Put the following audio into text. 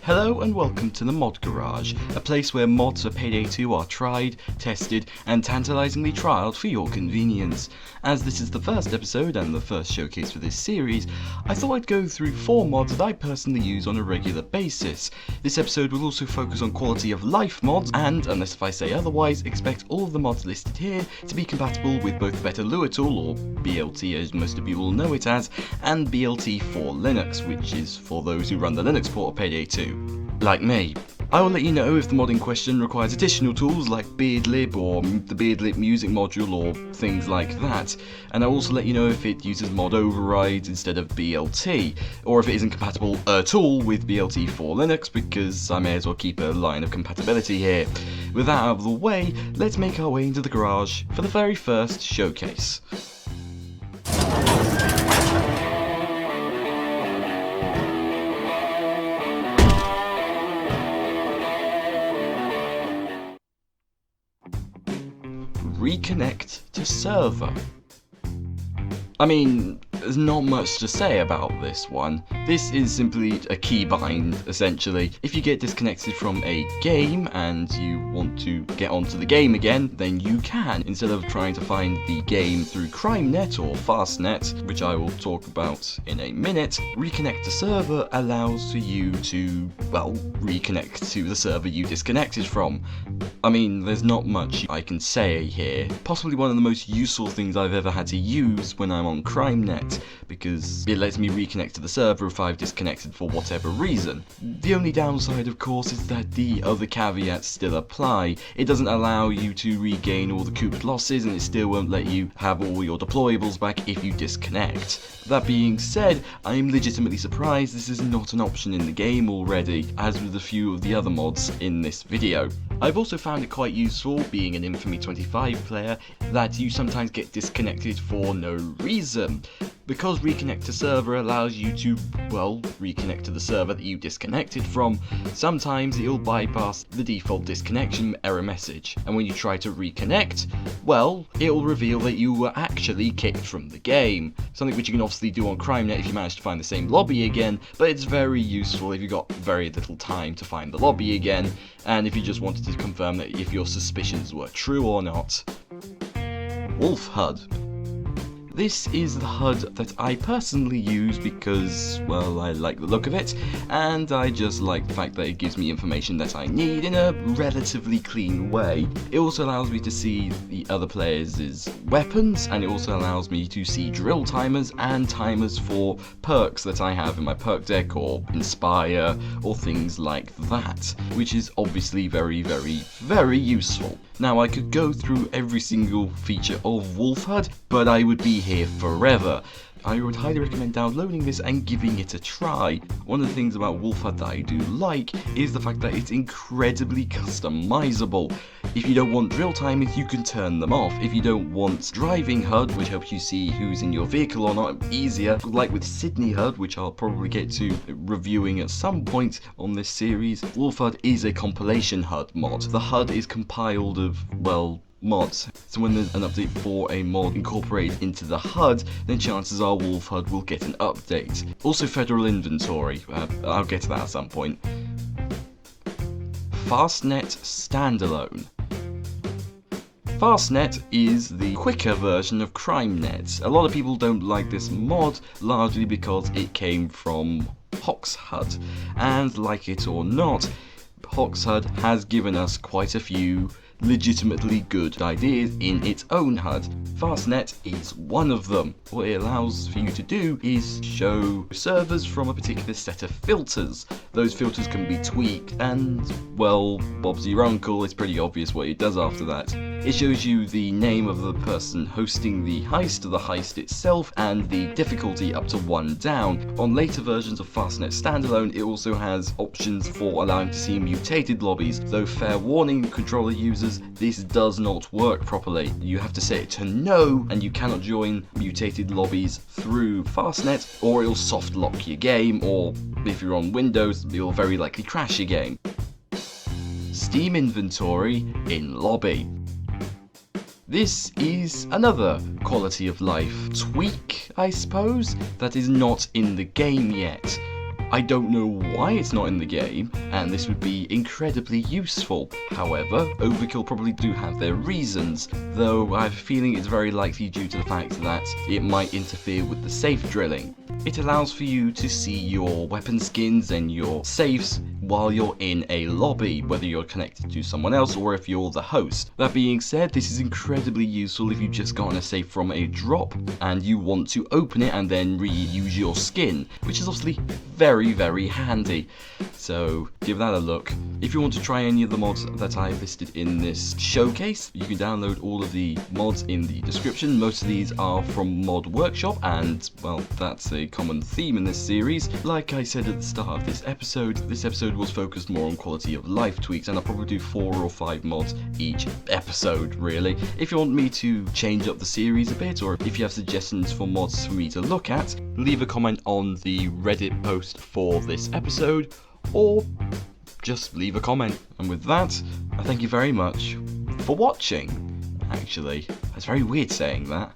Hello and welcome to the Mod Garage, a place where mods for Payday 2 are tried, tested, and tantalisingly trialled for your convenience. As this is the first episode and the first showcase for this series, I thought I'd go through 4 mods that I personally use on a regular basis. This episode will also focus on quality of life mods, and, unless if I say otherwise, expect all of the mods listed here to be compatible with both Better Lua Tool, or BLT as most of you will know it as, and BLT for Linux, which is for those who run the Linux port of Payday 2. Like me. I will let you know if the mod in question requires additional tools like Beardlib or the Beardlib music module or things like that, and I'll also let you know if it uses mod overrides instead of BLT, or if it isn't compatible at all with BLT for Linux, because I may as well keep a line of compatibility here. With that out of the way, let's make our way into the garage for the very first showcase. Reconnect to server. I mean, there's not much to say about this one. This is simply a keybind, essentially. If you get disconnected from a game and you want to get onto the game again, then you can. Instead of trying to find the game through CrimeNet or Fastnet, which I will talk about in a minute, Reconnect to Server allows for you to, well, reconnect to the server you disconnected from. I mean, there's not much I can say here. Possibly one of the most useful things I've ever had to use when I'm on CrimeNet, because it lets me reconnect to the server if I've disconnected for whatever reason. The only downside, of course, is that the other caveats still apply. It doesn't allow you to regain all the cooped losses, and it still won't let you have all your deployables back if you disconnect. That being said, I'm legitimately surprised this is not an option in the game already, as with a few of the other mods in this video. I've also found it quite useful, being an Infamy 25 player, that you sometimes get disconnected for no reason. Because Reconnect to Server allows you to, well, reconnect to the server that you disconnected from, sometimes it'll bypass the default disconnection error message, and when you try to reconnect, well, it'll reveal that you were actually kicked from the game. Something which you can obviously do on CrimeNet if you manage to find the same lobby again, but it's very useful if you've got very little time to find the lobby again, and if you just wanted to confirm that if your suspicions were true or not. WolfHUD. This is the HUD that I personally use because, well, I like the look of it, and I just like the fact that it gives me information that I need in a relatively clean way. It also allows me to see the other players' weapons, and it also allows me to see drill timers and timers for perks that I have in my perk deck or Inspire or things like that, which is obviously very, very, very useful. Now, I could go through every single feature of WolfHUD, but I would be here forever. I would highly recommend downloading this and giving it a try. One of the things about WolfHUD that I do like is the fact that it's incredibly customizable. If you don't want drill timers, you can turn them off. If you don't want driving HUD, which helps you see who's in your vehicle or not easier, like with Sydney HUD, which I'll probably get to reviewing at some point on this series, WolfHUD is a compilation HUD mod. The HUD is compiled of, well, mods. So when there's an update for a mod incorporated into the HUD, then chances are WolfHUD will get an update. Also Federal Inventory, I'll get to that at some point. Fastnet Standalone. Fastnet is the quicker version of CrimeNet. A lot of people don't like this mod, largely because it came from WolfHUD, and like it or not, WolfHUD has given us quite a few legitimately good ideas in its own HUD. Fastnet is one of them. What it allows for you to do is show servers from a particular set of filters. Those filters can be tweaked, and, well, Bob's your uncle, it's pretty obvious what it does after that. It shows you the name of the person hosting the heist itself, and the difficulty up to 1 down. On later versions of Fastnet Standalone, it also has options for allowing to see mutated lobbies, though fair warning controller users, this does not work properly. You have to set it to no, and you cannot join mutated lobbies through Fastnet, or it'll soft lock your game, or if you're on Windows, it'll very likely crash your game. Steam inventory in lobby. This is another quality of life tweak, I suppose, that is not in the game yet. I don't know why it's not in the game, and this would be incredibly useful. However, Overkill probably do have their reasons, though I have a feeling it's very likely due to the fact that it might interfere with the safe drilling. It allows for you to see your weapon skins and your safes while you're in a lobby, whether you're connected to someone else or if you're the host. That being said, this is incredibly useful if you've just gotten a safe from a drop and you want to open it and then reuse your skin, which is obviously very handy. So give that a look. If you want to try any of the mods that I listed in this showcase, you can download all of the mods in the description. Most of these are from Mod Workshop, and well, that's a common theme in this series. Like I said at the start of this episode was focused more on quality of life tweaks, and I'll probably do 4 or 5 mods each episode, really. If you want me to change up the series a bit, or if you have suggestions for mods for me to look at, leave a comment on the Reddit post for this episode, or just leave a comment. And with that, I thank you very much for watching. Actually, that's very weird saying that.